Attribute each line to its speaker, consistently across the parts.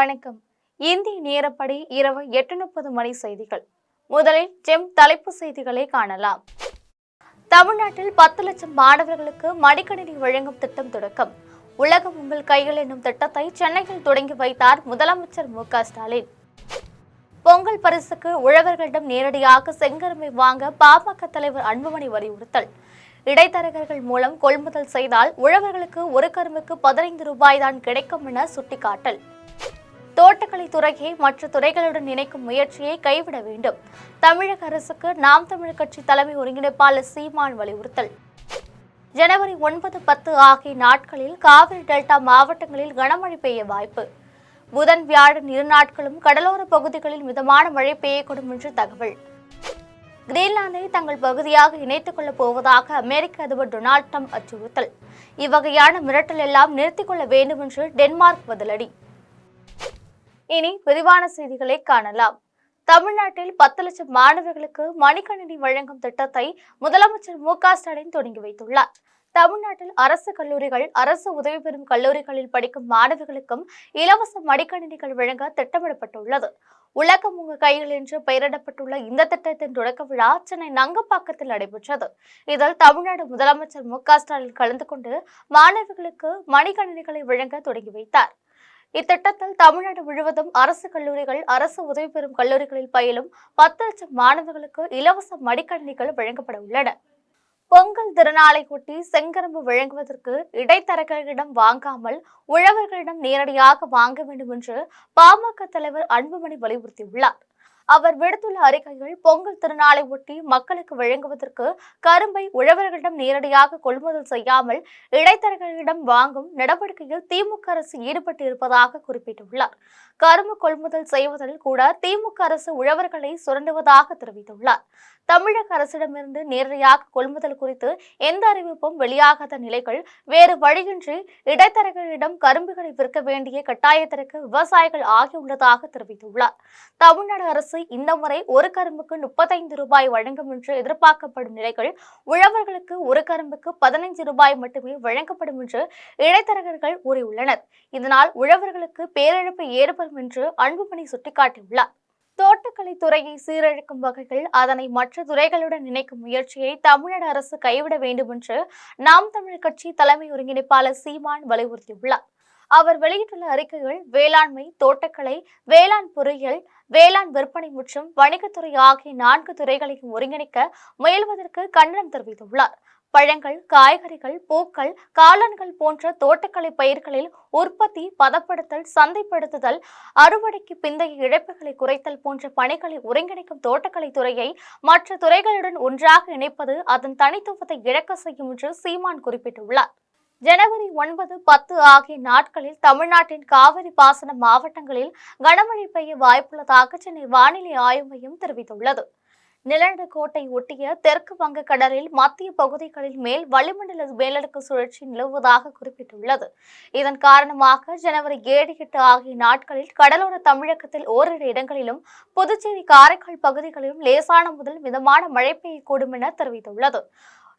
Speaker 1: வணக்கம். இந்திய நேரப்படி இரவு 8:30 மணி செய்திகள். முதலில் ஜெம் தலைப்பு செய்திகளை காணலாம். தமிழ்நாட்டில் 10 லட்சம் மாணவர்களுக்கு மடிக்கணினி வழங்கும் திட்டம் தொடக்கம். உலகம் உங்கள் கைகள் என்னும் திட்டத்தை சென்னையில் தொடங்கி வைத்தார் முதலமைச்சர் மு.க.ஸ்டாலின். பொங்கல் பரிசுக்கு உழவர்களிடம் நேரடியாக செங்கரும்பை வாங்க பாமக தலைவர் அன்புமணி வலியுறுத்தல். இடைத்தரகர்கள் மூலம் கொள்முதல் செய்தால் உழவர்களுக்கு ஒரு கரும்புக்கு 15 ரூபாய் தான் கிடைக்கும் என சுட்டிக்காட்டல். தோட்டக்கலை துறையை மற்ற துறைகளுடன் இணைக்கும் முயற்சியை கைவிட வேண்டும். தமிழக அரசுக்கு நாம் தமிழர் கட்சி தலைமை ஒருங்கிணைப்பாளர் சீமான் வலியுறுத்தல். ஜனவரி 9, 10 ஆகிய நாட்களில் காவிரி டெல்டா மாவட்டங்களில் கனமழை பெய்ய வாய்ப்பு. புதன் வியாழன் இரு நாட்களும் கடலோர பகுதிகளில் மிதமான மழை பெய்யக்கூடும் என்று தகவல். கிரீன்லாந்தை தங்கள் பகுதியாக இணைத்துக் கொள்ளப் போவதாக அமெரிக்க அதிபர் டொனால்ட் ட்ரம்ப் அச்சுறுத்தல். இவ்வகையான மிரட்டல் எல்லாம் நிறுத்திக் கொள்ள வேண்டும் என்று டென்மார்க் பதிலடி. இனி விரிவான செய்திகளை காணலாம். தமிழ்நாட்டில் 10 லட்சம் மாணவர்களுக்கு மடிக்கணினி வழங்கும் திட்டத்தை முதலமைச்சர் மு.க.ஸ்டாலின் தொடங்கி வைத்துள்ளார். தமிழ்நாட்டில் அரசு கல்லூரிகள், அரசு உதவி பெறும் கல்லூரிகளில் படிக்கும் மாணவர்களுக்கும் இலவச மடிக்கணினிகள் வழங்க திட்டமிடப்பட்டுள்ளது. உலகம் உங்கள் கைகள் என்று பெயரிடப்பட்டுள்ள இந்த திட்டத்தின் தொடக்க விழா சென்னை நங்கப்பாக்கத்தில் நடைபெற்றது. இதில் தமிழ்நாடு முதலமைச்சர் மு.க.ஸ்டாலின் கலந்து கொண்டு மாணவர்களுக்கு மடிக்கணினிகளை வழங்க தொடங்கி வைத்தார். இத்திட்டத்தில் தமிழ்நாடு முழுவதும் அரசு கல்லூரிகள், அரசு உதவி பெறும் கல்லூரிகளில் பயிலும் 10 லட்சம் மாணவர்களுக்கு இலவச மடிக்கணினிகள் வழங்கப்பட உள்ளன. பொங்கல் திருநாளை ஒட்டி செங்கரும்பு வழங்குவதற்கு இடைத்தரகர்களிடம் வாங்காமல் உழவர்களிடம் நேரடியாக வாங்க வேண்டும் என்று பாமக தலைவர் அன்புமணி வலியுறுத்தியுள்ளார். அவர் விடுத்துள்ள அறிக்கையில், பொங்கல் திருநாளை ஒட்டி மக்களுக்கு வழங்குவதற்கு கரும்பை உழவர்களிடம் நேரடியாக கொள்முதல் செய்யாமல் இடைத்தரகர்களிடம் வாங்கும் நடவடிக்கையில் திமுக அரசு ஈடுபட்டு இருப்பதாக குறிப்பிட்டுள்ளார். கரும்பு கொள்முதல் செய்வதில் கூட திமுக அரசு உழவர்களை சுரண்டுவதாக தெரிவித்துள்ளார். தமிழக அரசிடமிருந்து நேரடியாக கொள்முதல் குறித்து எந்த அறிவிப்பும் வெளியாகாத நிலைகள் வேறு வழியின்றி இடைத்தரகர்களிடம் கரும்புகளை விற்க வேண்டிய கட்டாயத்திற்கு விவசாயிகள் ஆகியுள்ளதாக தெரிவித்துள்ளார். தமிழ்நாடு அரசு இந்த முறை ஒரு கரும்புக்கு 35 ரூபாய் வழங்கும் என்று எதிர்பார்க்கப்படும் நிலைகள் உழவர்களுக்கு ஒரு கரும்புக்கு 15 ரூபாய் மட்டுமே வழங்கப்படும் என்று இடைத்தரகர்கள் கூறியுள்ளனர். இதனால் உழவர்களுக்கு பேரிழப்பு ஏற்படும் என்று அன்புமணி சுட்டிக்காட்டியுள்ளார். தோட்டக்கலை துறையை சீரழிக்கும் வகையில் அதனை மற்ற துறைகளுடன் இணைக்கும் முயற்சியை தமிழ்நாடு அரசு கைவிட வேண்டும் என்று நாம் தமிழர் கட்சி தலைமை ஒருங்கிணைப்பாளர் சீமான் வலியுறுத்தியுள்ளார். அவர் வெளியிட்டுள்ள அறிக்கையில், வேளாண்மை, தோட்டக்கலை, வேளாண் பொறியியல், வேளாண் விற்பனை மற்றும் வணிகத்துறை ஆகிய 4 துறைகளையும் ஒருங்கிணைக்க முயல்வதற்கு கண்டனம் தெரிவித்துள்ளார். பழங்கள், காய்கறிகள், பூக்கள், காளான்கள் போன்ற தோட்டக்கலை பயிர்களில் உற்பத்தி, பதப்படுத்தல், சந்தைப்படுத்துதல், அறுவடைக்கு பிந்தைய இழப்புகளை குறைத்தல் போன்ற பணிகளை ஒருங்கிணைக்கும் தோட்டக்கலை துறையை மற்ற துறைகளுடன் ஒன்றாக இணைப்பது அதன் தனித்துவத்தை இழக்க செய்யும் என்று சீமான் குறிப்பிட்டுள்ளார். ஜனவரி 9, 10 ஆகிய நாட்களில் தமிழ்நாட்டின் காவிரி பாசன மாவட்டங்களில் கனமழை பெய்ய வாய்ப்புள்ளதாக சென்னை வானிலை ஆய்வு மையம் தெரிவித்துள்ளது. நிலநடுக்கோட்டை ஒட்டிய தெற்கு வங்கக்கடலில் மத்திய பகுதிகளில் மேல் வளிமண்டல மேலடுக்கு சுழற்சி நிலவுவதாக குறிப்பிட்டுள்ளது. இதன் காரணமாக ஜனவரி 7, 8 ஆகிய நாட்களில் கடலோர தமிழகத்தில் ஓரிரு இடங்களிலும், புதுச்சேரி, காரைக்கால் பகுதிகளிலும் லேசான முதல் மிதமான மழை பெய்யக்கூடும் என தெரிவித்துள்ளது.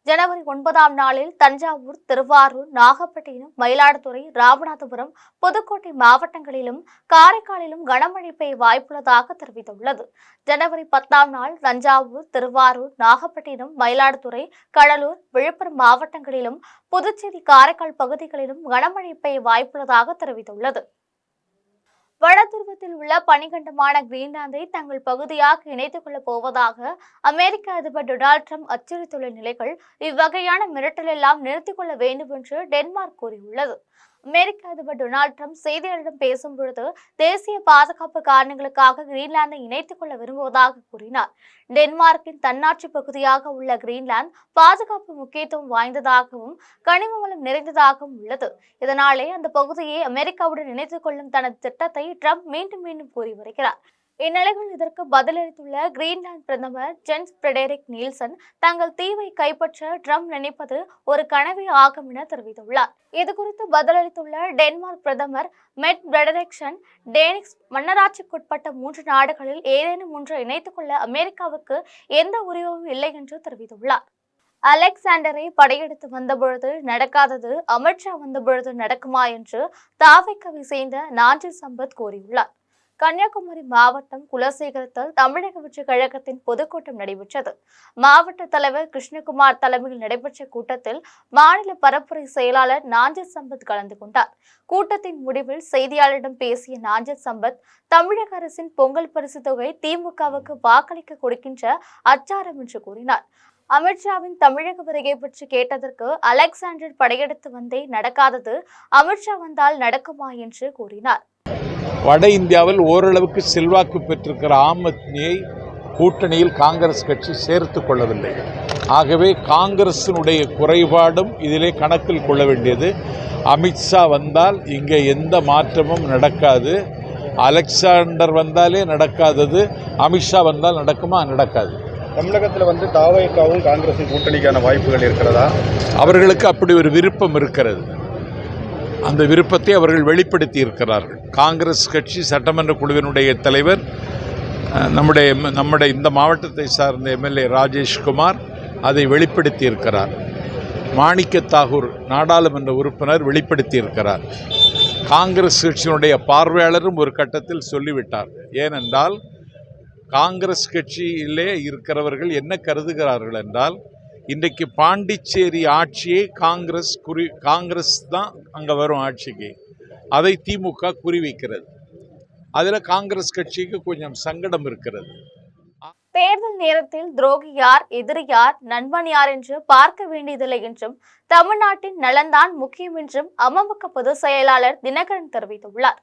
Speaker 1: ஜனவரி 9ஆம் நாளில் தஞ்சாவூர், திருவாரூர், நாகப்பட்டினம், மயிலாடுதுறை, ராமநாதபுரம், புதுக்கோட்டை மாவட்டங்களிலும் காரைக்காலிலும் கனமழை பெய்ய வாய்ப்புள்ளதாக தெரிவித்துள்ளது. ஜனவரி 10ஆம் நாள் தஞ்சாவூர், திருவாரூர், நாகப்பட்டினம், மயிலாடுதுறை, கடலூர், விழுப்புரம் மாவட்டங்களிலும் புதுச்சேரி, காரைக்கால் பகுதிகளிலும் கனமழை பெய்ய வாய்ப்புள்ளதாக தெரிவித்துள்ளது. வடதுருவத்தில் உள்ள பனிக்கண்டமான கிரீன்லாந்தை தங்கள் பகுதியாக இணைத்துக் கொள்ளப் போவதாக அமெரிக்க அதிபர் டொனால்ட் ட்ரம்ப் அச்சுறுத்தியுள்ள நிலைகள் இவ்வகையான மிரட்டல் எல்லாம் நிறுத்திக் கொள்ள வேண்டும் என்று டென்மார்க் கூறியுள்ளது. அமெரிக்க அதிபர் டொனால்ட் ட்ரம்ப் செய்தியாளர்களிடம் பேசும்பொழுது தேசிய பாதுகாப்பு காரணங்களுக்காக கிரீன்லாந்தை இணைத்துக் கொள்ள விரும்புவதாக கூறினார். டென்மார்க்கின் தன்னாட்சி பகுதியாக உள்ள கிரீன்லாந்து பாதுகாப்பு முக்கியத்துவம் வாய்ந்ததாகவும் கனிம வளம் நிறைந்ததாகவும் உள்ளது. இதனாலே அந்த பகுதியை அமெரிக்காவுடன் இணைத்துக் கொள்ளும் தனது திட்டத்தை ட்ரம்ப் மீண்டும் மீண்டும் கூறி வருகிறார். இந்நிலையில் இதற்கு பதிலளித்துள்ள கிரீன்லாந்து பிரதமர் ஜென்ஸ் ஃபிரெடெரிக் நீல்சன், தங்கள் தீவை கைப்பற்ற ட்ரம்ப் நினைப்பது ஒரு கனவே ஆகும் என தெரிவித்துள்ளார். இதுகுறித்து பதிலளித்துள்ள டென்மார்க் பிரதமர் மெட் ஃபிரெடெரிக்சன், டேனிஷ் மன்னராட்சிக்குட்பட்ட 3 நாடுகளில் ஏதேனும் ஒன்றை இணைத்துக் கொள்ள அமெரிக்காவுக்கு எந்த உரிமையும் இல்லை என்று தெரிவித்துள்ளார். அலெக்சாண்டரை படையெடுத்து வந்தபொழுது நடக்காதது அமித்ஷா வந்தபொழுது நடக்குமா என்று தாவேக்காவை சேர்ந்த நாஞ்சில் சம்பத் கூறியுள்ளார். கன்னியாகுமரி மாவட்டம் குலசேகரத்தில் தமிழக வெற்றிக் கழகத்தின் பொதுக்கூட்டம் நடைபெற்றது. மாவட்ட தலைவர் கிருஷ்ணகுமார் தலைமையில் நடைபெற்ற கூட்டத்தில் மாநில பரப்புரை செயலாளர் நாஞ்சில் சம்பத் கலந்து கொண்டார். கூட்டத்தின் முடிவில் செய்தியாளரிடம் பேசிய நாஞ்சில் சம்பத், தமிழக அரசின் பொங்கல் பரிசு தொகை திமுகவுக்கு வாக்களிக்க கொடுக்கின்ற அச்சாரம் என்று கூறினார். அமித்ஷாவின் தமிழக வருகை பற்றி கேட்டதற்கு அலெக்சாண்டர் படையெடுத்து வந்தே நடக்காதது அமித்ஷா வந்தால் நடக்குமா என்று கூறினார்.
Speaker 2: வட இந்தியாவில் ஓரளவுக்கு செல்வாக்கு பெற்றிருக்கிற ஆம் ஆத்மியை கூட்டணியில் காங்கிரஸ் கட்சி சேர்த்து கொள்ளவில்லை. ஆகவே காங்கிரசினுடைய குறைபாடும் இதிலே கணக்கில் கொள்ள வேண்டியது. அமித்ஷா வந்தால் இங்கே எந்த மாற்றமும் நடக்காது. அலெக்சாண்டர் வந்தாலே நடக்காதது, அமித்ஷா வந்தால் நடக்குமா? நடக்காது.
Speaker 3: தமிழகத்தில் தாவேக்காவும் காங்கிரஸும் கூட்டணிக்கான வாய்ப்புகள் இருக்கிறதா? அவர்களுக்கு
Speaker 2: அப்படி ஒரு விருப்பம் இருக்கிறது. அந்த விருப்பத்தை அவர்கள் வெளிப்படுத்தி இருக்கிறார்கள். காங்கிரஸ் கட்சி சட்டமன்ற குழுவினுடைய தலைவர் நம்முடைய இந்த மாவட்டத்தை சார்ந்த எம்எல்ஏ ராஜேஷ்குமார் அதை வெளிப்படுத்தி இருக்கிறார். மாணிக்க தாகூர் நாடாளுமன்ற உறுப்பினர் வெளிப்படுத்தி இருக்கிறார். காங்கிரஸ் கட்சியினுடைய பார்வையாளரும் ஒரு கட்டத்தில் சொல்லிவிட்டார். ஏனென்றால் காங்கிரஸ் கட்சியிலே இருக்கிறவர்கள் என்ன கருதுகிறார்கள் என்றால், இன்றைக்கு பாண்டிச்சேரி ஆட்சியை காங்கிரஸ் தான் அங்கே வரும் ஆட்சிக்கு, அதை திமுக குறிவைக்கிறது. அதில் காங்கிரஸ் கட்சிக்கு கொஞ்சம் சங்கடம் இருக்கிறது.
Speaker 1: தேர்தல் நேரத்தில் துரோகி யார், எதிரி யார், நண்பன் யார் என்று பார்க்க வேண்டியதில்லை என்றும் தமிழ்நாட்டின் நலன்தான் முக்கியம் என்றும் அமமுக பொதுச் செயலாளர் தினகரன் தெரிவித்துள்ளார்.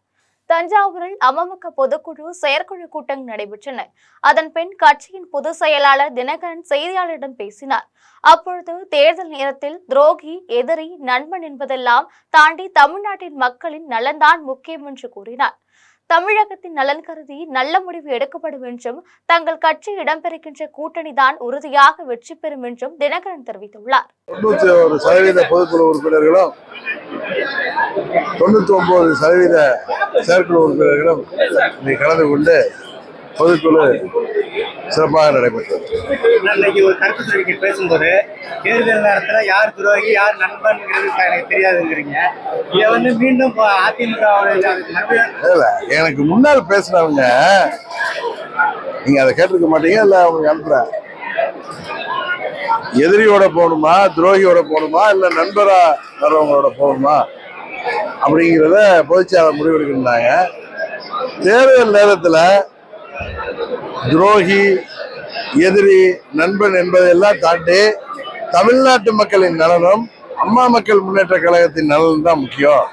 Speaker 1: தஞ்சாவூரில் அமமுக பொதுக்குழு செயற்குழு கூட்டங்கள் நடைபெற்றன. அதன் பின் கட்சியின் பொதுச் செயலாளர் தினகரன் செய்தியாளரிடம் பேசினார். அப்பொழுது தேர்தல் நேரத்தில் துரோகி, எதிரி, நண்பன் என்பதெல்லாம் தாண்டி தமிழ்நாட்டின் மக்களின் நலன்தான் முக்கியம் என்று கூறினார். தமிழகத்தின் நலன் கருதி நல்ல முடிவு எடுக்கப்படும் என்றும் தங்கள் கட்சி இடம்பெறுகின்ற கூட்டணி தான் உறுதியாக வெற்றி பெறும் என்றும் தினகரன் தெரிவித்துள்ளார்.
Speaker 4: 91% பொதுக்குழு உறுப்பினர்களும் 99% செயற்குழு உறுப்பினர்களும் கலந்து கொண்டு பொதுக்குழு சிறப்பாக நடைபெற்றது.
Speaker 3: இன்னைக்கு ஒரு கருத்து தெரிவிக்க பேசும்போது தேர்தல் நேரத்தில் யார் துரோகி யார் நண்பன்ங்கிறது எனக்கு தெரியாதுங்கிறீங்க. இதை மீண்டும் அதிமுக
Speaker 4: எனக்கு முன்னால் பேசுனவங்க நீங்க அதை கேட்டிருக்க மாட்டீங்க. இல்ல அவங்க அனுப்புறேன், எதிரியோட போகணுமா, துரோகியோட போகணுமா, இல்ல நண்பரா வர்றவங்களோட போகணுமா அப்படிங்கிறத பொதுச்செயலாளர் முடிவெடுக்கிறாங்க. தேர்தல் நேரத்தில் துரோகி, எதிரி, நண்பன் என்பதையெல்லாம் தாண்டி தமிழ்நாட்டு மக்களின் நலனும் அம்மா மக்கள் முன்னேற்ற கழகத்தின் நலனும் தான் முக்கியம்.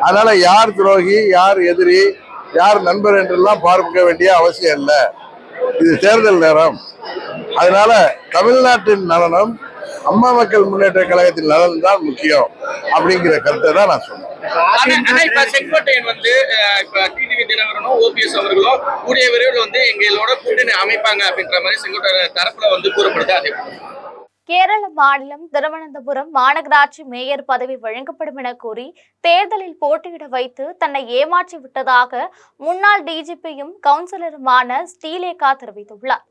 Speaker 4: அதனால யார் துரோகி, யார் எதிரி, யார் நண்பர் என்றெல்லாம் பார்க்க வேண்டிய அவசியம் இல்லை. இது தேர்தல் நேரம். அதனால தமிழ்நாட்டின் நலனும் அம்மா மக்கள் முன்னேற்ற கழகத்தின் நலன் தான் முக்கியம் அப்படிங்கிற கருத்தை தான் நான் சொன்னேன்.
Speaker 5: செங்கோட்டையன் டிடிவி தினகரனும் ஓபிஎஸ் அவர்களும் கூடிய விரைவில் எங்களோட கூட்டணி அமைப்பாங்க அப்படின்ற மாதிரி செங்கோட்டையன் தரப்புல கூறப்படுது.
Speaker 1: கேரள மாநிலம் திருவனந்தபுரம் மாநகராட்சி மேயர் பதவி வழங்கப்படும் என கூறி தேர்தலில் போட்டியிட வைத்து தன்னை ஏமாற்றி விட்டதாக முன்னாள் டிஜிபியும் கவுன்சிலருமான ஸ்ரீலேகா தெரிவித்துள்ளார்.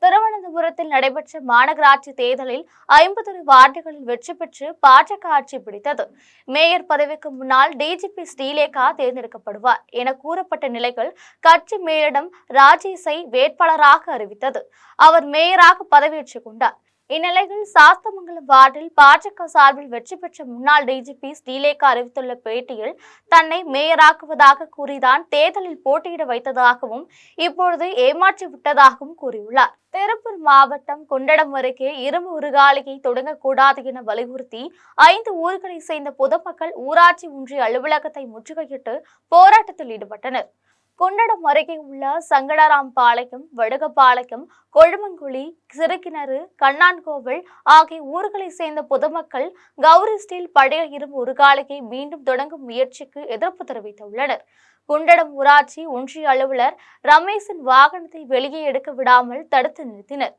Speaker 1: திருவனந்தபுரத்தில் நடைபெற்ற மாநகராட்சி தேர்தலில் 50 வார்டுகளில் வெற்றி பெற்று பாஜக ஆட்சி பிடித்தது. மேயர் பதவிக்கு முன்னாள் டிஜிபி ஸ்ரீலேகா தேர்ந்தெடுக்கப்படுவார் என கூறப்பட்ட நிலையில் கட்சி மேலிடம் ராஜேஷை வேட்பாளராக அறிவித்தது. அவர் மேயராக பதவியேற்றுக் கொண்டார். இந்நிலையில் சாஸ்தமங்கலம் வார்டில் பாஜக சார்பில் வெற்றி பெற்ற முன்னாள் டிஜிபி ஸ்ரீலேகா அறிவித்துள்ள பேட்டியில் தன்னை மேயராக்குவதாக கூறிதான் தேர்தலில் போட்டியிட வைத்ததாகவும் இப்பொழுது ஏமாற்றி விட்டதாகவும் கூறியுள்ளார். திருப்பூர் மாவட்டம் குண்டடம் அருகே இரும்பு உருகாலையை தொடங்கக்கூடாது என வலியுறுத்தி 5 ஊர்களை சேர்ந்த பொதுமக்கள் ஊராட்சி ஒன்றிய அலுவலகத்தை முற்றுகையிட்டு போராட்டத்தில் ஈடுபட்டனர். குண்டடம் அருகே உள்ள சங்கடராம்பாளையம், வடுகப்பாளையம், கொழுமங்குழி, சிறுகிணறு, கண்ணான்கோவில் ஆகிய ஊர்களை சேர்ந்த பொதுமக்கள் கௌரி ஸ்டீல் பழைய இரும்பு உருகாலையை மீண்டும் தொடங்கும் முயற்சிக்கு எதிர்ப்பு தெரிவித்துள்ளனர். குண்டடம் ஊராட்சி ஒன்றிய அலுவலர் ரமேஷின் வாகனத்தை வெளியே எடுக்க விடாமல் தடுத்து நிறுத்தினர்.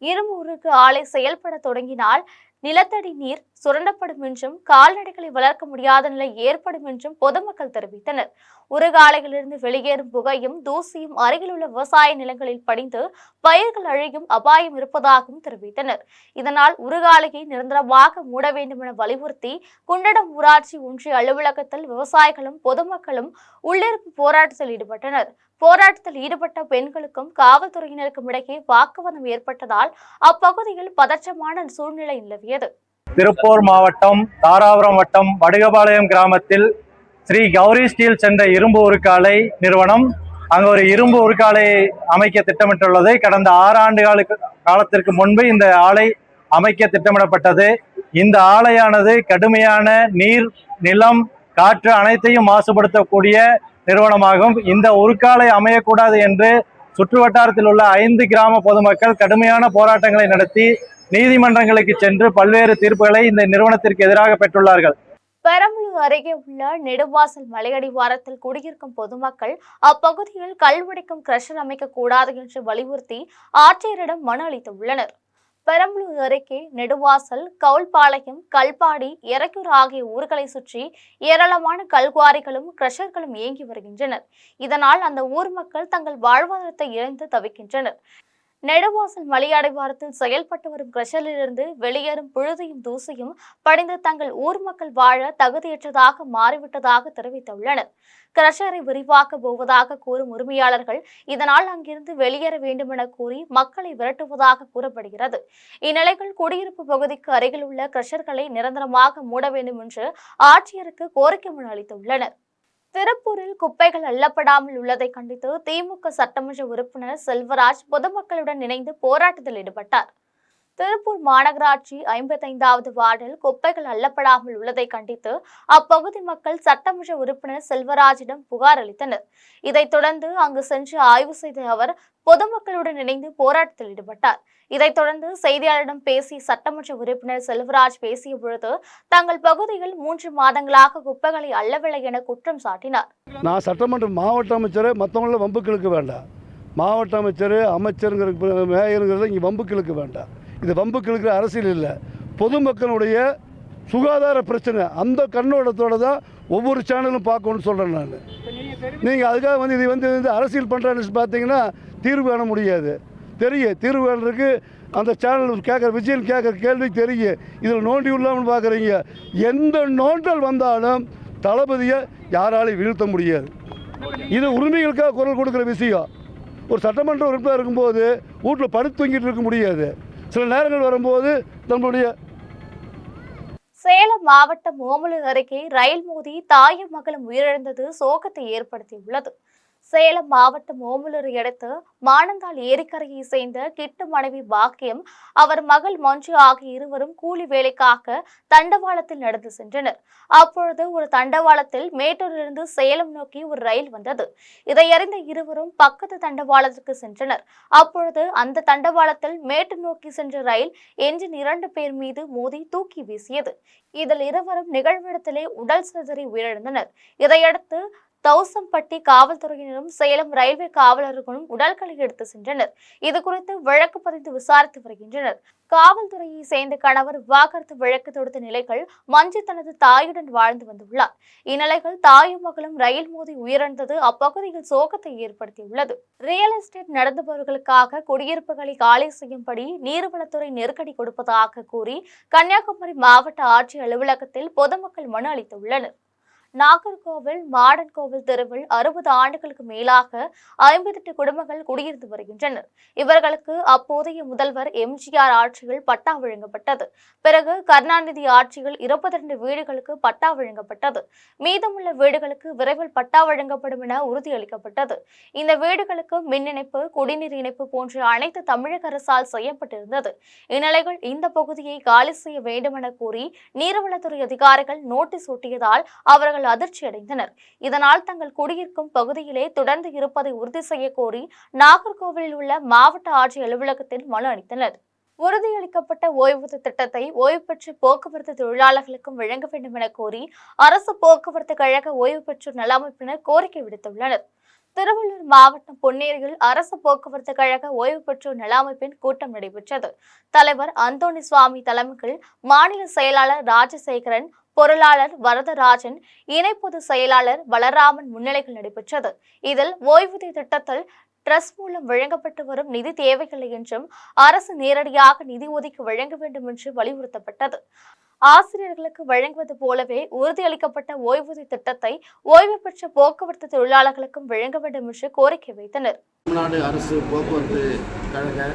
Speaker 1: இரும்பு உருக்கு ஆலை செயல்பட தொடங்கினால் நிலத்தடி நீர் சுரண்டப்படும் என்றும் கால்நடைகளை வளர்க்க முடியாத நிலை ஏற்படும் என்றும் பொதுமக்கள் தெரிவித்தனர். உருகாலைகளிலிருந்து வெளியேறும் புகையும் தூசியும் அருகிலுள்ள விவசாய நிலங்களில் படிந்து பயிர்கள் அழியும் அபாயம் இருப்பதாகவும் தெரிவித்தனர். இதனால் உருகாலையை நிரந்தரமாக மூட வேண்டும் என வலியுறுத்தி குண்டடம் ஊராட்சி ஒன்றிய அலுவலகத்தில் விவசாயிகளும் பொதுமக்களும் உள்ளிருப்பு போராட்டத்தில் ஈடுபட்டனர். போராட்டத்தில் ஈடுபட்ட பெண்களுக்கும் காவல்துறையினருக்கும் இடையே வாக்குவாதம் ஏற்பட்டதால் அப்பகுதியில் பதற்றமான சூழ்நிலை நிலவியது.
Speaker 6: திருப்பூர் மாவட்டம் தாராபுரம் வட்டம் வடுகபாளையம் கிராமத்தில் ஸ்ரீ கௌரி ஸ்டீல் என்ற இரும்பு உருக்காலை நிறுவனம் அங்கு ஒரு இரும்பு உருக்காலையை அமைக்க திட்டமிட்டுள்ளது. கடந்த 6 ஆண்டு காலத்திற்கு முன்பு இந்த ஆலை அமைக்க திட்டமிடப்பட்டது. இந்த ஆலையானது கடுமையான நீர், நிலம், காற்று அனைத்தையும் மாசுபடுத்தக்கூடிய நிறுவனமாகும். இந்த உருக்காலை அமையக்கூடாது என்று சுற்று வட்டாரத்தில் உள்ள 5 கிராம பொதுமக்கள் கடுமையான போராட்டங்களை நடத்தி நீதிமன்றங்களுக்கு சென்று பல்வேறு தீர்ப்புகளை இந்த நிறுவனத்திற்கு எதிராக பெற்றுள்ளார்கள்.
Speaker 1: பெரம்பலூர் அருகே உள்ள நெடுவாசல் மலையடிவாரத்தில் குடியிருக்கும் பொதுமக்கள் அப்பகுதியில் கல் உடைக்கும் கிரஷர் அமைக்கக்கூடாது என்று வலியுறுத்தி ஆட்சியரிடம் மனு அளித்துள்ளனர். பெரம்பலூர் அருகே நெடுவாசல், கவுல்பாளையம், கல்பாடி, எரக்கூர் ஆகிய ஊர்களை சுற்றி ஏராளமான கல்குவாரிகளும் கிரஷர்களும் இயங்கி வருகின்றனர். இதனால் அந்த ஊர் மக்கள் தங்கள் வாழ்வாதாரத்தை இழந்து தவிக்கின்றனர். நெடுவாசல் மலையடிவாரத்தில் செயல்பட்டு வரும் கிரஷரிலிருந்து வெளியேறும் புழுதியும் தூசியும் படிந்து தங்கள் ஊர் மக்கள் வாழ தகுதியற்றதாக மாறிவிட்டதாக தெரிவித்துள்ளனர். கிரஷரை விரிவாக்க போவதாக கூறும் உரிமையாளர்கள் இதனால் அங்கிருந்து வெளியேற வேண்டும் என கூறி மக்களை விரட்டுவதாக கூறப்படுகிறது. இந்நிலையில் குடியிருப்பு பகுதிக்கு அருகில் உள்ள கிரஷர்களை நிரந்தரமாக மூட வேண்டும் என்று ஆட்சியருக்கு கோரிக்கை மனு அளித்துள்ளனர். திருப்பூரில் குப்பைகள் அள்ளப்படாமல் உள்ளதை கண்டித்து திமுக சட்டமன்ற உறுப்பினர் செல்வராஜ் பொதுமக்களுடன் இணைந்து போராட்டத்தில் ஈடுபட்டார். திருப்பூர் மாநகராட்சி 55வது வார்டில் குப்பைகள் அள்ளப்படாமல் உள்ளதை கண்டித்து அப்பகுதி மக்கள் சட்டமன்ற உறுப்பினர் செல்வராஜிடம் புகார் அளித்தனர். இதைத் தொடர்ந்து அங்கு சென்று ஆய்வு செய்த அவர் பொதுமக்களுடன் இணைந்து போராட்டத்தில் ஈடுபட்டார். இதைத் தொடர்ந்து செய்தியாளரிடம் பேசிய சட்டமன்ற உறுப்பினர் செல்வராஜ் பேசிய பொழுது தங்கள் பகுதியில் 3 மாதங்களாக குப்பைகளை அள்ளவில்லை என குற்றம் சாட்டினார்.
Speaker 7: நான் சட்டமன்ற மாவட்ட அமைச்சர், மற்றவங்கள வம்புக்களுக்கு வேண்டாம். மாவட்ட அமைச்சர், அமைச்சருங்கிற மேயருங்கிறத இங்கே வம்புக்களுக்கு வேண்டாம். இது வம்புக்களுக்கு அரசியல் இல்லை, பொதுமக்களுடைய சுகாதார பிரச்சனை. அந்த கண்ணோட்டத்தோடு தான் ஒவ்வொரு சேனலும் பார்க்கணும்னு சொல்கிறேன் நான். நீங்கள் அதுக்காக இது அரசியல் பண்ணுறான்னு பார்த்தீங்கன்னா தீர்வு காண முடியாது. தெரியும் தீர்வு காணுறதுக்கு அந்த சேனல் கேட்குற விஜயன் கேட்குற கேள்வி தெரியும். இதில் நோண்டி உள்ளாமல் பார்க்குறீங்க. எந்த நோண்டல் வந்தாலும் தளபதியை யாராலையும் வீழ்த்த முடியாது. இது உரிமைகளுக்காக குரல் கொடுக்குற விஷயம். ஒரு சட்டமன்ற உறுப்பினர் இருக்கும்போது வீட்டில் படுத்து தூங்கிட்டு இருக்க முடியாது. சில நேரங்கள் வரும்போது நம்மளுடைய
Speaker 1: சேலம் மாவட்டம் ஓமலூர் அருகே ரயில் மோதி தாயும் மகளும் உயிரிழந்தது சோகத்தை ஏற்படுத்தியுள்ளது. சேலம் மாவட்டம் ஓமலூரை அடுத்து மானந்தாள் ஏரிக்கரையை சேர்ந்த கிட்டு மனைவி பாக்கியம், அவர் மகள் மஞ்சு ஆகிய இருவரும் கூலி வேலைக்காக தண்டவாளத்தில் நடந்து சென்றனர். அப்பொழுது ஒரு தண்டவாளத்தில் மேட்டூரிலிருந்து சேலம் நோக்கி ஒரு ரயில் வந்தது. இதை அறிந்த இருவரும் பக்கத்து தண்டவாளத்திற்கு சென்றனர். அப்பொழுது அந்த தண்டவாளத்தில் மேட்டூர் நோக்கி சென்ற ரயில் என்ஜின் 2 பேர் மீது மோதி தூக்கி வீசியது. இதில் இருவரும் நிகழ்விடத்திலே உடல் சிதறி உயிரிழந்தனர். இதையடுத்து தௌசம்பட்டி காவல்துறையினரும் சேலம் ரயில்வே காவலர்களும் உடல்களை எடுத்து சென்றனர். இதுகுறித்து வழக்கு பதிந்து விசாரித்து வருகின்றனர். காவல்துறையை சேர்ந்த கணவர் விவாகரத்து வழக்கு தொடுத்த நிலைகள் மஞ்சு தனது தாயுடன் வாழ்ந்து வந்துள்ளார். இந்நிலையில் தாயும் மகளும் ரயில் மோதி உயிரிழந்தது அப்பகுதியில் சோகத்தை ஏற்படுத்தியுள்ளது. ரியல் எஸ்டேட் நடந்துபவர்களுக்காக குடியிருப்புகளை காலி செய்யும்படி நீர்வளத்துறை நெருக்கடி கொடுப்பதாக கூறி கன்னியாகுமரி மாவட்ட ஆட்சியர் அலுவலகத்தில் பொதுமக்கள் மனு அளித்துள்ளனர். நாகர்கோவில் மாடன் கோவில் தெருவில் 60 ஆண்டுகளுக்கு மேலாக 58 குடும்பங்கள் குடியிருந்து வருகின்றனர். இவர்களுக்கு அப்போதைய முதல்வர் எம்ஜிஆர் ஆட்சியில் பட்டா வழங்கப்பட்டது. பிறகு கருணாநிதி ஆட்சியில் 22 வீடுகளுக்கு பட்டா வழங்கப்பட்டது. மீதமுள்ள வீடுகளுக்கு விரைவில் பட்டா வழங்கப்படும் என உறுதியளிக்கப்பட்டது. இந்த வீடுகளுக்கு மின் இணைப்பு, குடிநீர் இணைப்பு போன்ற அனைத்து தமிழக அரசால் செய்யப்பட்டிருந்தது. இந்நிலையில் இந்த பகுதியை காலி செய்ய வேண்டும் என கூறி நீர்வளத்துறை அதிகாரிகள் நோட்டீஸ் ஒட்டியதால் அவர்கள் அதிர்ச்சி அடைந்தனர். இதனால் தங்கள் குடியிருக்கும் பகுதியிலே தொடர்ந்து இருப்பதை உறுதி செய்ய கோரி நாகர்கோவிலில் உள்ள மாவட்ட ஆட்சியர் அலுவலகத்தில் மனு அளித்தனர். உறுதியளிக்கப்பட்ட ஓய்வூதிய திட்டத்தை ஓய்வு பெற்ற போக்குவரத்து தொழிலாளர்களுக்கும் வழங்க வேண்டும் என கோரி அரசு போக்குவரத்து கழக ஓய்வு பெற்றோர் நல அமைப்பினர் கோரிக்கை விடுத்துள்ளனர். திருவள்ளூர் மாவட்டம் பொன்னேரியில் அரசு போக்குவரத்து கழக ஓய்வு பெற்றோர் நல அமைப்பின் கூட்டம் நடைபெற்றது. தலைவர் அந்தோணி சுவாமி தலைமையில் மாநில செயலாளர் ராஜசேகரன், பொருளாளர் வரதராஜன், இணை பொதுச் செயலாளர் பலராமன் முன்னிலையில் நடைபெற்றது. இதில் ஓய்வூதிய திட்டத்தில் டிரஸ்ட் மூலம் வழங்கப்பட்டு வரும் நிதி தேவையில்லை என்றும் அரசு நேரடியாக நிதி ஒதுக்கி வழங்க வேண்டும் என்று வலியுறுத்தப்பட்டது. ஆசிரியர்களுக்கு வழங்குவது போலவே உறுதியளிக்கப்பட்ட ஓய்வூதிய திட்டத்தை ஓய்வு பெற்ற போக்குவரத்து தொழிலாளர்களுக்கும் வழங்க வேண்டும் என்று கோரிக்கை வைத்தனர்.
Speaker 8: தமிழ்நாடு அரசு போக்குவரத்து கழக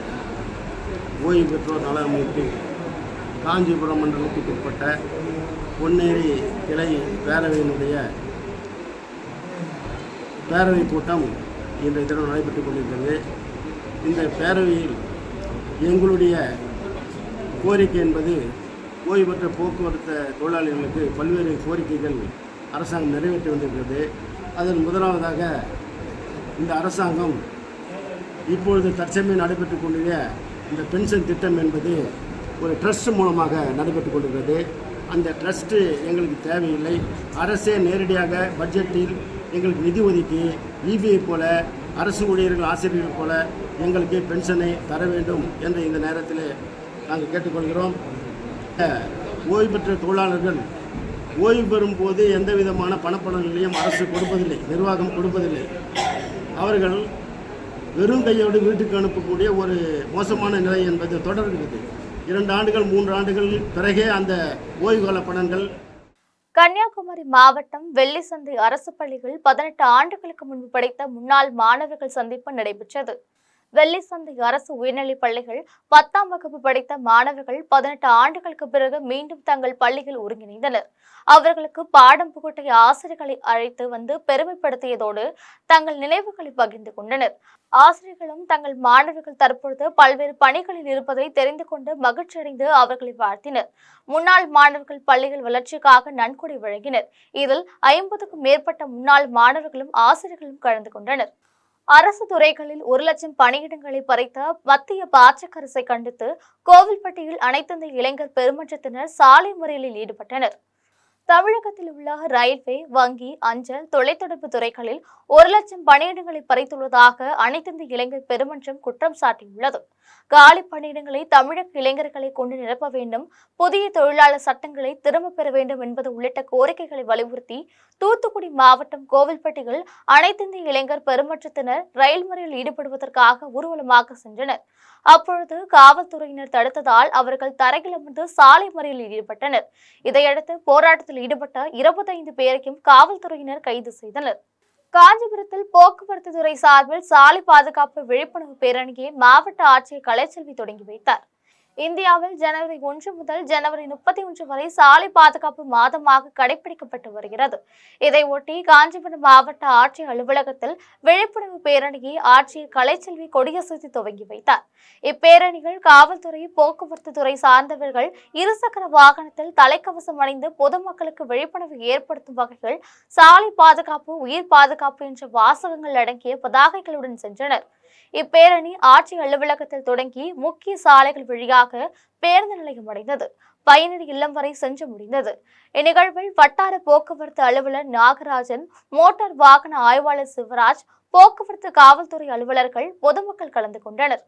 Speaker 8: ஓய்வு பெற்றோர் நல அமைப்பு காஞ்சிபுரம் மண்டலத்துக்கு உட்பட்ட பொன்னேரி கிளை பேரவையினுடைய பேரவை கூட்டம் இன்றைய தினம் நடைபெற்றுக் கொண்டிருக்கிறது. இந்த பேரவையில் எங்களுடைய கோரிக்கை என்பது ஓய்வு பெற்ற போக்குவரத்து தொழிலாளர்களுக்கு பல்வேறு கோரிக்கைகள் அரசாங்கம் நிறைவேற்றி வந்திருக்கிறது. அதில் முதலாவதாக இந்த அரசாங்கம் இப்பொழுது தற்சமயம் நடைபெற்றுக் கொண்டிருக்கிற இந்த பென்ஷன் திட்டம் என்பது ஒரு ட்ரஸ்ட் மூலமாக நடைபெற்றுக் கொண்டிருக்கிறது. அந்த ட்ரஸ்ட்டு எங்களுக்கு தேவையில்லை. அரசே நேரடியாக பட்ஜெட்டில் எங்களுக்கு நிதி ஒதுக்கி இபிஐ போல அரசு ஊழியர்கள் ஆசிரியர்கள் போல எங்களுக்கு பென்ஷனை தர வேண்டும் என்று இந்த நேரத்தில் நாங்கள் கேட்டுக்கொள்கிறோம். ஓய்வு பெற்ற தொழிலாளர்கள் ஓய்வு பெறும் போது எந்த விதமான பணப்பலன்களையும் அரசு கொடுப்பதில்லை, நிர்வாகம் கொடுப்பதில்லை. அவர்கள் வெறும் கையோடு வீட்டுக்கு அனுப்பக்கூடிய ஒரு மோசமான நிலை என்பது தொடர்கிறது. 2 ஆண்டுகள் 3 ஆண்டுகள் பிறகே அந்த ஓய்வு கால பலன்கள்.
Speaker 1: கன்னியாகுமரி மாவட்டம் வெள்ளிசந்தை அரசு பள்ளியில் 18 ஆண்டுகளுக்கு முன்பு படித்த முன்னாள் மாணவர்கள் சந்திப்பு நடைபெற்றது. வெள்ளிசந்தை அரசு உயர்நிலைப் பள்ளிகள் 10ஆம் வகுப்பு படித்த மாணவர்கள் 18 ஆண்டுகளுக்கு பிறகு மீண்டும் தங்கள் பள்ளியில் ஒருங்கிணைந்தனர். அவர்களுக்கு பாடம் புகட்டிய ஆசிரியர்களை அழைத்து வந்து பெருமைப்படுத்தியதோடு தங்கள் நினைவுகளை பகிர்ந்து கொண்டனர். ஆசிரியர்களும் தங்கள் மாணவர்கள் தற்பொழுது பல்வேறு பணிகளில் இருப்பதை தெரிந்து கொண்டு மகிழ்ச்சியடைந்து அவர்களை வாழ்த்தினர். முன்னாள் மாணவர்கள் பள்ளிகள் வளர்ச்சிக்காக நன்கொடை வழங்கினர். இதில் 50க்கும் மேற்பட்ட முன்னாள் மாணவர்களும் ஆசிரியர்களும் கலந்து கொண்டனர். அரசு துறைகளில் 1 லட்சம் பணியிடங்களை பறித்த மத்திய பாஜக அரசை கண்டித்து கோவில்பட்டியில் அனைத்திந்திய இளைஞர் பெருமன்றத்தினர் சாலை மறியலில் ஈடுபட்டனர். தமிழகத்தில் உள்ள ரயில்வே, வங்கி, அஞ்சல், தொலைத்தொடர்பு துறைகளில் 1 லட்சம் பணியிடங்களை பறித்துள்ளதாக அனைத்திந்திய இளைஞர் பெருமன்றம் குற்றம் சாட்டியுள்ளது. காலி பணியிடங்களை தமிழக இளைஞர்களை கொண்டு நிரப்ப வேண்டும், புதிய தொழிலாளர் சட்டங்களை திரும்ப பெற வேண்டும் என்பது உள்ளிட்ட கோரிக்கைகளை வலியுறுத்தி தூத்துக்குடி மாவட்டம் கோவில்பட்டியில் அனைத்திந்திய இளைஞர் பெருமன்றத்தினர் ரயில் மறியலில் ஈடுபடுவதற்காக ஊர்வலமாக சென்றனர். அப்பொழுது காவல்துறையினர் தடுத்ததால் அவர்கள் தரையில் அமர்ந்து சாலை மறியலில் ஈடுபட்டனர். இதையடுத்து போராட்டத்தில் ஈடுபட்ட 25 பேரையும் காவல்துறையினர் கைது செய்தனர். காஞ்சிபுரத்தில் போக்குவரத்து துறை சார்பில் சாலை பாதுகாப்பு விழிப்புணர்வு பேரணியை மாவட்ட ஆட்சியர் கலைச்செல்வி தொடங்கி வைத்தார். இந்தியாவில் ஜனவரி 1 முதல் ஜனவரி 31 வரை சாலை பாதுகாப்பு மாதமாக கடைபிடிக்கப்பட்டு வருகிறது. இதையொட்டி காஞ்சிபுரம் மாவட்ட ஆட்சியர் அலுவலகத்தில் விழிப்புணர்வு பேரணியை ஆட்சியர் கலைச்செல்வி கொடியசைத்து துவங்கி வைத்தார். இப்பேரணிகள் காவல்துறை, போக்குவரத்து துறை சார்ந்தவர்கள் இருசக்கர வாகனத்தில் தலைக்கவசம் அணிந்து பொதுமக்களுக்கு விழிப்புணர்வு ஏற்படுத்தும் வகையில் சாலை பாதுகாப்பு, உயிர் பாதுகாப்பு என்ற வாசகங்கள் அடங்கிய பதாகைகளுடன் சென்றனர். இப்பேரணி ஆட்சி அலுவலகத்தில் தொடங்கி முக்கிய சாலைகள் வழியாக பேருந்து நிலையம் அடைந்தது. பயணியர் இல்லம் வரை சென்று முடிந்தது. இந்நிகழ்வில் வட்டார போக்குவரத்து அலுவலர் நாகராஜன், மோட்டார் வாகன ஆய்வாளர் சிவராஜ், போக்குவரத்து காவல்துறை அலுவலர்கள், பொதுமக்கள் கலந்து கொண்டனர்.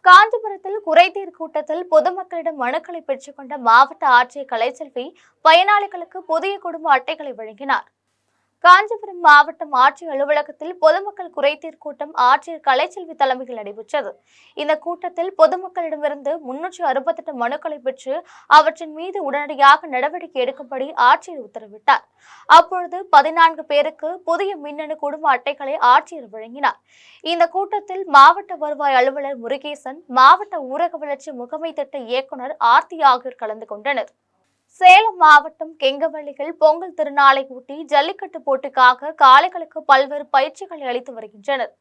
Speaker 1: காஞ்சிபுரத்தில் குறைதீர் கூட்டத்தில் பொதுமக்களிடம் மனுக்களை பெற்றுக்கொண்ட மாவட்ட ஆட்சியர் கலைச்செல்வி பயனாளிகளுக்கு புதிய குடும்ப அட்டைகளை வழங்கினார். காஞ்சிபுரம் மாவட்டம் ஆட்சியர் அலுவலகத்தில் பொதுமக்கள் குறைதீர் கூட்டம் ஆட்சியர் கலைச்செல்வி தலைமையில் நடைபெற்றது. இந்த கூட்டத்தில் பொதுமக்களிடமிருந்து 368 மனுக்களை பெற்று அவற்றின் மீது உடனடியாக நடவடிக்கை எடுக்கும்படி ஆட்சியர் உத்தரவிட்டார். அப்பொழுது 14 பேருக்கு புதிய மின்னணு குடும்ப அட்டைகளை ஆட்சியர் வழங்கினார். இந்த கூட்டத்தில் மாவட்ட வருவாய் அலுவலர் முருகேசன், மாவட்ட ஊரக வளர்ச்சி முகமை திட்ட இயக்குநர் ஆர்த்தி ஆகியோர் கலந்து கொண்டனர். சேலம் மாவட்டம் கெங்கவள்ளியில் பொங்கல் திருநாளை ஒட்டி ஜல்லிக்கட்டு போட்டிக்காக காளைகளுக்கு பல்வேறு பயிற்சிகளை அளித்து வருகின்றனர்.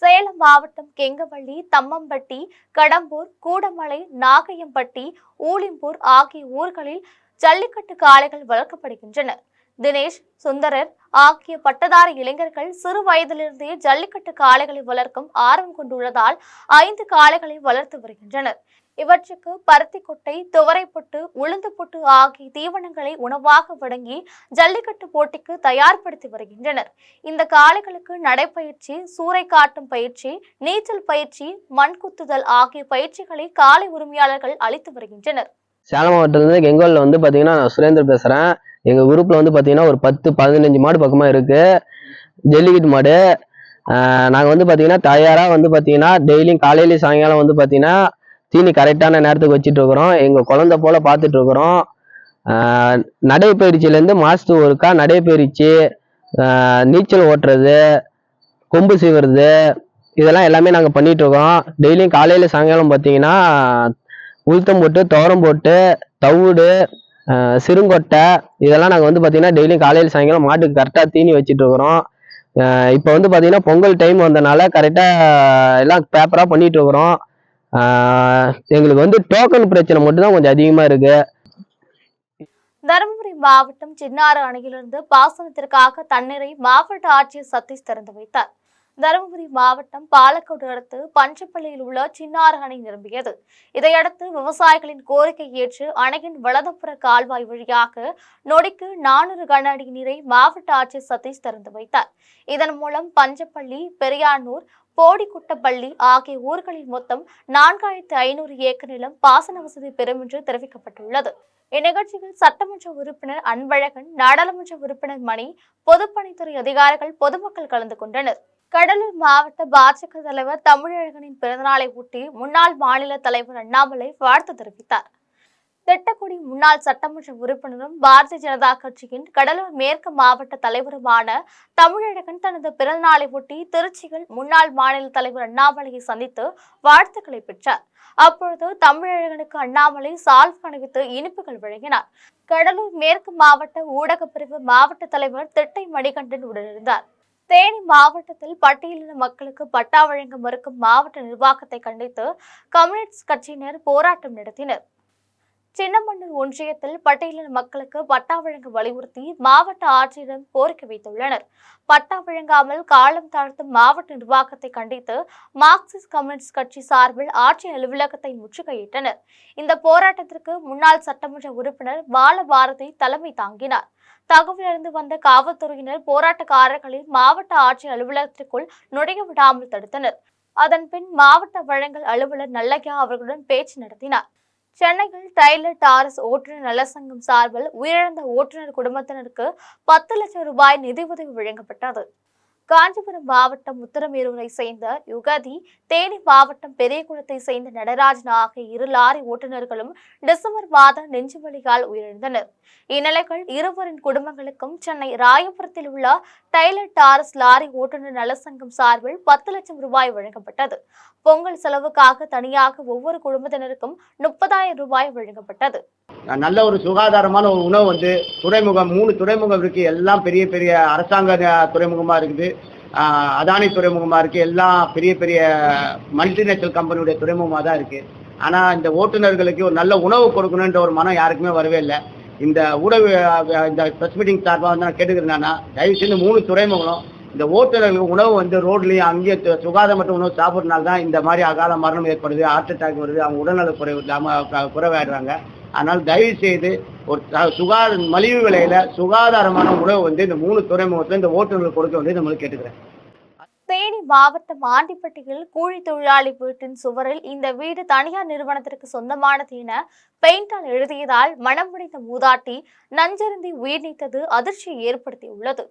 Speaker 1: சேலம் மாவட்டம் கெங்கவள்ளி, தம்மம்பட்டி, கடம்பூர், கூடமலை, நாகையம்பட்டி, ஊலிம்பூர் ஆகிய ஊர்களில் ஜல்லிக்கட்டு காளைகள் வளர்க்கப்படுகின்றன. தினேஷ், சுந்தரர் ஆகிய பட்டதாரி இளைஞர்கள் சிறு வயதிலிருந்தே ஜல்லிக்கட்டு காளைகளை வளர்க்கும் ஆர்வம் கொண்டுள்ளதால் 5 காளைகளை வளர்த்து வருகின்றனர். இவற்றுக்கு பருத்தி கொட்டை, துவரை புட்டு, உளுந்து புட்டு ஆகிய தீவனங்களை உணவாக வழங்கி ஜல்லிக்கட்டு போட்டிக்கு தயார்படுத்தி வருகின்றனர். இந்த காளைகளுக்கு நடைப்பயிற்சி, சூறை காட்டும் பயிற்சி, நீச்சல் பயிற்சி, மண் குத்துதல் ஆகிய பயிற்சிகளை காளை உரிமையாளர்கள் அளித்து வருகின்றனர்.
Speaker 9: சேலம் மாவட்டத்திலிருந்து கெங்கோலில் வந்து பார்த்தீங்கன்னா நான் சுரேந்தர் பேசுகிறேன். எங்கள் குரூப்பில் வந்து பார்த்தீங்கன்னா ஒரு 10-15 மாடு பக்கமாக இருக்குது, ஜல்லிக்கட்டு மாடு. நாங்கள் வந்து பார்த்தீங்கன்னா தயாராக வந்து பார்த்தீங்கன்னா டெய்லியும் காலையிலேயும் சாயங்காலம் வந்து பார்த்தீங்கன்னா தீனி கரெக்டான நேரத்துக்கு வச்சுட்டு இருக்கிறோம். எங்கள் குழந்தை போல் பார்த்துட்டு இருக்கிறோம். நடைப்பயிற்சியிலேருந்து மாதத்துக்கு ஒருக்கா நடைப்பயிற்சி, நீச்சல் ஓட்டுறது, கொம்பு சீவுறது, இதெல்லாம் எல்லாமே நாங்கள் பண்ணிட்டு இருக்கோம். டெய்லியும் காலையில் சாயங்காலம் பார்த்தீங்கன்னா உளுத்தம் போட்டு, துவரம் போட்டு, தவிடு, சிறுங்கொட்டை, இதெல்லாம் நாங்கள் வந்து பார்த்தீங்கன்னா டெய்லியும் காலையில் சாயங்காலம் மாட்டுக்கு கரெக்டாக தீனி வச்சுட்டு இருக்கிறோம். இப்போ வந்து பார்த்தீங்கன்னா பொங்கல் டைம் வந்தனால கரெக்டாக எல்லாம் பேப்பராக பண்ணிட்டு இருக்கிறோம். எங்களுக்கு வந்து டோக்கன் பிரச்சனை மட்டும்தான் கொஞ்சம் அதிகமாக இருக்கு.
Speaker 1: தருமபுரி மாவட்டம் சின்னாறு அணையிலிருந்து பாசனத்திற்காக தண்ணீரை மாவட்ட ஆட்சியர் சதீஷ் திறந்து வைத்தார். தருமபுரி மாவட்டம் பாலக்கோடு அடுத்து பஞ்சப்பள்ளியில் உள்ள சின்னாறு அணை நிரம்பியது. இதையடுத்து விவசாயிகளின் கோரிக்கை ஏற்று அணையின் வலதுபுற கால்வாய் வழியாக நொடிக்கு 400 கன அடி நீரை மாவட்ட ஆட்சியர் சதீஷ் திறந்து வைத்தார். இதன் மூலம் பஞ்சப்பள்ளி, பெரியானூர், போடிக்குட்டப்பள்ளி ஆகிய ஊர்களில் மொத்தம் 4500 ஏக்கர் நிலம் பாசன வசதி பெறும் என்று தெரிவிக்கப்பட்டுள்ளது. இந்நிகழ்ச்சியில் சட்டமன்ற உறுப்பினர் அன்பழகன், நாடாளுமன்ற உறுப்பினர் மணி, பொதுப்பணித்துறை அதிகாரிகள், பொதுமக்கள் கலந்து கொண்டனர். கடலூர் மாவட்ட பாஜக தலைவர் தமிழழகனின் பிறந்தநாளை ஒட்டி முன்னாள் மாநில தலைவர் அண்ணாமலை வாழ்த்து தெரிவித்தார். திட்டக்குடி முன்னாள் சட்டமன்ற உறுப்பினரும் பாரதிய ஜனதா கட்சியின் கடலூர் மேற்கு மாவட்ட தலைவருமான தமிழழகன் தனது பிறந்தநாளை ஒட்டி திருச்சியில் முன்னாள் மாநில தலைவர் அண்ணாமலையை சந்தித்து வாழ்த்துக்களை பெற்றார். அப்பொழுது தமிழழகனுக்கு அண்ணாமலை சால்வை அணிவித்து இனிப்புகள் வழங்கினார். கடலூர் மேற்கு மாவட்ட ஊடகப் பிரிவு மாவட்ட தலைவர் திட்டை மணிகண்டன் உடனிருந்தார். தேனி மாவட்டத்தில் பட்டியலின மக்களுக்கு பட்டா வழங்க மறுக்கும் மாவட்ட நிர்வாகத்தை கண்டித்து கம்யூனிஸ்ட் கட்சியினர் போராட்டம் நடத்தினர். சின்னமன்னூர் ஒன்றியத்தில் பட்டியலின மக்களுக்கு பட்டா வழங்க வலியுறுத்தி மாவட்ட ஆட்சியரிடம் கோரிக்கை வைத்துள்ளனர். பட்டா வழங்காமல் காலம் தாழ்த்தும் மாவட்ட நிர்வாகத்தை கண்டித்து மார்க்சிஸ்ட் கம்யூனிஸ்ட் கட்சி சார்பில் ஆட்சி அலுவலகத்தை முற்றுகையிட்டனர். இந்த போராட்டத்திற்கு முன்னாள் சட்டமன்ற உறுப்பினர் பாலபாரதி தலைமை தாங்கினார். தகவலறிந்து வந்த காவல்துறையினர் போராட்டக்காரர்களின் மாவட்ட ஆட்சி அலுவலகத்திற்குள் நுழைய விடாமல் தடுத்தனர். அதன்பின் மாவட்ட வழங்கல் அலுவலர் நல்லையா அவர்களுடன் பேச்சு நடத்தினார். சென்னையில் டைலர் டாரஸ் ஓட்டுநர் நலசங்கம் சார்பில் உயிரிழந்த ஓட்டுநர் குடும்பத்தினருக்கு 10 லட்சம் ரூபாய் நிதி உதவி வழங்கப்பட்டது. காஞ்சிபுரம் மாவட்டம் உத்தரமேரூரை சேர்ந்த யுகதி, தேனி மாவட்டம் பெரியகுளத்தை சேர்ந்த நடராஜன் ஆகிய 2 லாரி ஓட்டுநர்களும் டிசம்பர் மாதம் நெஞ்சுவலியால் உயிரிழந்தனர். இந்நிலையில் இருவரின் குடும்பங்களுக்கும் சென்னை ராயபுரத்தில் உள்ள டைலர் டாரஸ் லாரி ஓட்டுநர் நலசங்கம் சார்பில் 10 லட்சம் ரூபாய் வழங்கப்பட்டது. பொங்கல் செலவுக்காக தனியாக ஒவ்வொரு குடும்பத்தினருக்கும் 30,000 ரூபாய் வழங்கப்பட்டது.
Speaker 3: நல்ல ஒரு சுகாதாரமான ஒரு உணவு வந்து துறைமுகம் 3 துறைமுகம் இருக்கு. எல்லாம் பெரிய பெரிய அரசாங்க துறைமுகமா இருக்குது, அதானி துறைமுகமா இருக்கு, எல்லாம் பெரிய பெரிய மல்டிநேஷனல் கம்பெனியுடைய துறைமுகமா தான் இருக்கு. ஆனா இந்த ஓட்டுநர்களுக்கு ஒரு நல்ல உணவு கொடுக்கணுன்ற ஒரு மனம் யாருக்குமே வரவே இல்லை. இந்த ஊடக இந்த பிரஸ் மீட்டிங் சார்பாக வந்து நான் கேட்டுக்கிறேன்னா, தயவு செய்து 3 துறைமுகம் இந்த ஓட்டுநர்களுக்கு உணவு வந்து ரோட்லயும் அங்கேயே சுகாதாரமற்ற உணவு சாப்பிட்றதுனால தான் இந்த மாதிரி அகால மரணம் ஏற்படுது, ஹார்ட் அட்டாக் வருது, அவங்க உடல்நல குறைவாயிடுறாங்க. அதனால் தயவு செய்து ஒரு மலிவு விலையில சுகாதாரமான உணவு வந்து இந்த 3 துறைமுகத்துல இந்த ஓட்டுநர்கள் கொடுக்க வேண்டியது நம்மளுக்கு கேட்டுக்கிறேன்.
Speaker 1: தேனி மாவட்டம் ஆண்டிப்பட்டியில் கூலி தொழிலாளி வீட்டின் சுவரில் இந்த வீடு தனியார் நிறுவனத்திற்கு சொந்தமானது என பெயிண்டால் எழுதியதால் மனம் முடிந்த மூதாட்டி நஞ்சருந்தி உயிர் நீத்தது அதிர்ச்சியை ஏற்படுத்தியுள்ளது.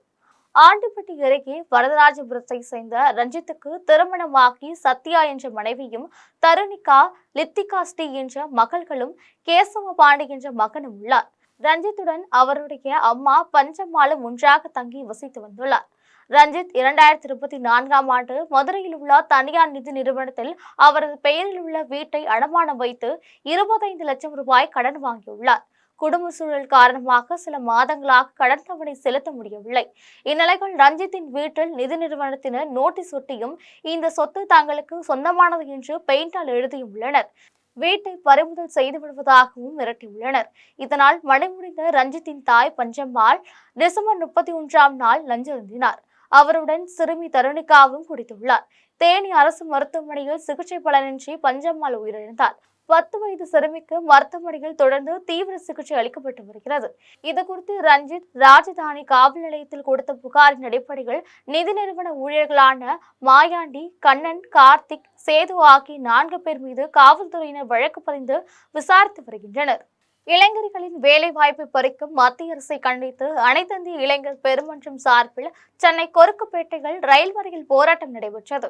Speaker 1: ஆண்டிப்பட்டி அருகே வரதராஜபுரத்தை சேர்ந்த ரஞ்சித்துக்கு திருமணமாகி சத்யா என்ற மனைவியும், தருணிகா, லித்திகா ஸ்ரீ என்ற மகள்களும், கேசவ பாண்டி என்ற மகனும் உள்ளார். ரஞ்சித்துடன் அவருடைய அம்மா பஞ்சம்மாளும் ஒன்றாக தங்கி வசித்து வந்துள்ளார். ரஞ்சித் 2024ஆம் ஆண்டு மதுரையில் உள்ள தனியார் நிதி நிறுவனத்தில் அவரது பெயரில் உள்ள வீட்டை அடமானம் வைத்து 25 லட்சம் ரூபாய் கடன் வாங்கியுள்ளார். குடும்ப சூழல் காரணமாக சில மாதங்களாக கடன் தவணை செலுத்த முடியவில்லை. இந்நிலையில் ரஞ்சித்தின் வீட்டில் நிதி நிறுவனத்தினர் நோட்டீஸ் ஒட்டியும் இந்த சொத்து தங்களுக்கு சொந்தமானது என்று பெயிண்டால் எழுதியுள்ளனர். வீட்டை பறிமுதல் செய்து விடுவதாகவும் மிரட்டியுள்ளனர். இதனால் மனமுடிந்த ரஞ்சித்தின் தாய் பஞ்சம்மாள் டிசம்பர் 31ஆம் நாள் நஞ்சருந்தினார். அவருடன் சிறுமி தருணிகாவும் குடித்துள்ளார். தேனி அரசு மருத்துவமனையில் சிகிச்சை பலனின்றி பஞ்சம்மாள் உயிரிழந்தார். 10 வயது சிறுமிக்கு மருத்துவமனையில் தொடர்ந்து தீவிர சிகிச்சை அளிக்கப்பட்டு வருகிறது. இதுகுறித்து ரஞ்சித் ராஜதானி காவல் நிலையத்தில் கொடுத்த புகாரின் அடிப்படையில் நிதி நிறுவன ஊழியர்களான மாயாண்டி, கண்ணன், கார்த்திக், சேது ஆகிய 4 பேர் மீது காவல்துறையினர் வழக்கு பதிந்து விசாரித்து வருகின்றனர். இளைஞர்களின் வேலை வாய்ப்பை பறிக்கும் மத்திய அரசை கண்டித்து அனைத்திந்திய இளைஞர் பெருமன்றம் சார்பில் சென்னை கொருக்குப்பேட்டையில் ரயில் மறியல் போராட்டம் நடைபெற்றது.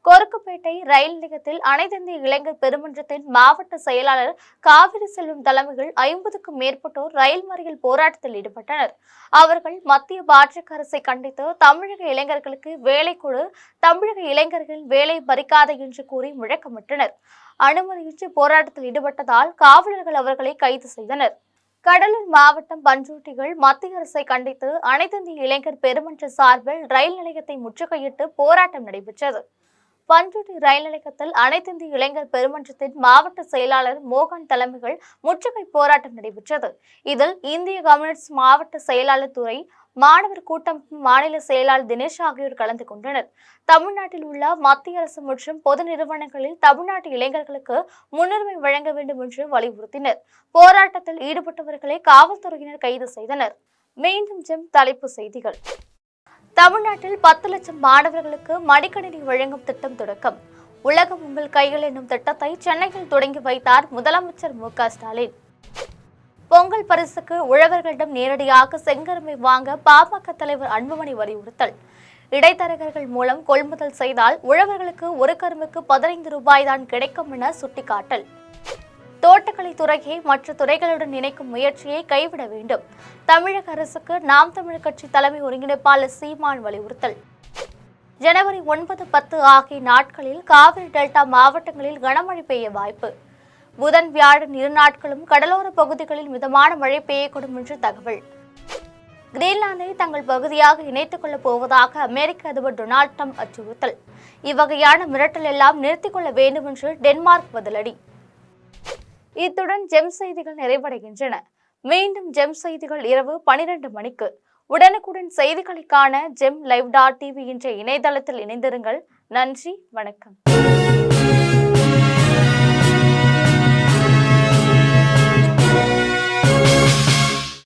Speaker 1: கொருக்குப்பேட்டை ரயில் நிலையத்தில் அனைத்திந்திய இளைஞர் பெருமன்றத்தின் மாவட்ட செயலாளர் காவிரி செல்வம் தலைமையில் 50க்கும் மேற்பட்டோர் ரயில் மறியல் போராட்டத்தில் ஈடுபட்டனர். அவர்கள் மத்திய பாஜக அரசை கண்டித்து தமிழக இளைஞர்களுக்கு வேலை கொடு, தமிழக இளைஞர்கள் வேலை பறிக்காத என்று கூறி முழக்கமிட்டனர். அனுமதியின்றி போராட்டத்தில் ஈடுபட்டதால் காவலர்கள் அவர்களை கைது செய்தனர். கடலூர் மாவட்டம் பண்ருட்டியில் மத்திய அரசை கண்டித்து அனைத்திந்திய இளைஞர் பெருமன்ற சார்பில் ரயில் நிலையத்தை முற்றுகையிட்டு போராட்டம் நடைபெற்றது. பண்ருட்டி ரயில் நிலையத்தில் அனைத்திந்திய இளைஞர் பெருமன்றத்தின் மாவட்ட செயலாளர் மோகன் தலைமையில் முற்றுகை போராட்டம் நடைபெற்றது. இதில் இந்திய கம்யூனிஸ்ட் மாவட்ட செயலாளர் துறை, மாணவர் கூட்டமைப்பு மாநில செயலாளர் தினேஷ் ஆகியோர் கலந்து கொண்டனர். தமிழ்நாட்டில் உள்ள மத்திய அரசு மற்றும் பொது நிறுவனங்களில் தமிழ்நாட்டு இளைஞர்களுக்கு முன்னுரிமை வழங்க வேண்டும் என்று வலியுறுத்தினர். போராட்டத்தில் ஈடுபட்டவர்களை காவல்துறையினர் கைது செய்தனர். மீண்டும் ஜெம் தலைப்புச் செய்திகள். தமிழ்நாட்டில் 10 லட்சம் மாணவர்களுக்கு மடிக்கணினி வழங்கும் திட்டம் தொடக்கம். உலகம் உங்கள் கைகள் என்னும் திட்டத்தை சென்னையில் தொடங்கி வைத்தார் முதலமைச்சர் மு.க. ஸ்டாலின். பொங்கல் பரிசுக்கு உழவர்களிடம் நேரடியாக செங்கரும்பை வாங்க பாமக தலைவர் அன்புமணி வலியுறுத்தல். இடைத்தரகர்கள் மூலம் கொள்முதல் செய்தால் உழவர்களுக்கு ஒரு கரும்புக்கு 15 ரூபாய் தான் கிடைக்கும் என சுட்டிக்காட்டல். தோட்டக்கலை துறையை மற்ற துறைகளுடன் இணைக்கும் முயற்சியை கைவிட வேண்டும். தமிழக அரசுக்கு நாம் தமிழர் கட்சி தலைமை ஒருங்கிணைப்பாளர் சீமான் வலியுறுத்தல். ஜனவரி 9, 10 ஆகிய நாட்களில் காவிரி டெல்டா மாவட்டங்களில் கனமழை பெய்ய வாய்ப்பு. புதன், வியாழன் 2 நாட்களும் கடலோர பகுதிகளில் மிதமான மழை பெய்யக்கூடும் என்று தகவல். கிரீன்லாந்தை தங்கள் பகுதியாக இணைத்துக் கொள்ளப் போவதாக அமெரிக்க அதிபர் டொனால்ட் ட்ரம்ப் அச்சுறுத்தல். இவ்வகையான மிரட்டல் எல்லாம் நிறுத்திக் கொள்ள வேண்டும் என்று டென்மார்க் பதிலடி. இத்துடன் ஜெம் செய்திகள் நிறைவடைகின்றன. மீண்டும் ஜெம் செய்திகள் இரவு 12 மணிக்கு. உடனுக்குடன் செய்திகளை காண GemLive.tv என்ற இணையதளத்தில் இணைந்திருங்கள். நன்றி, வணக்கம்.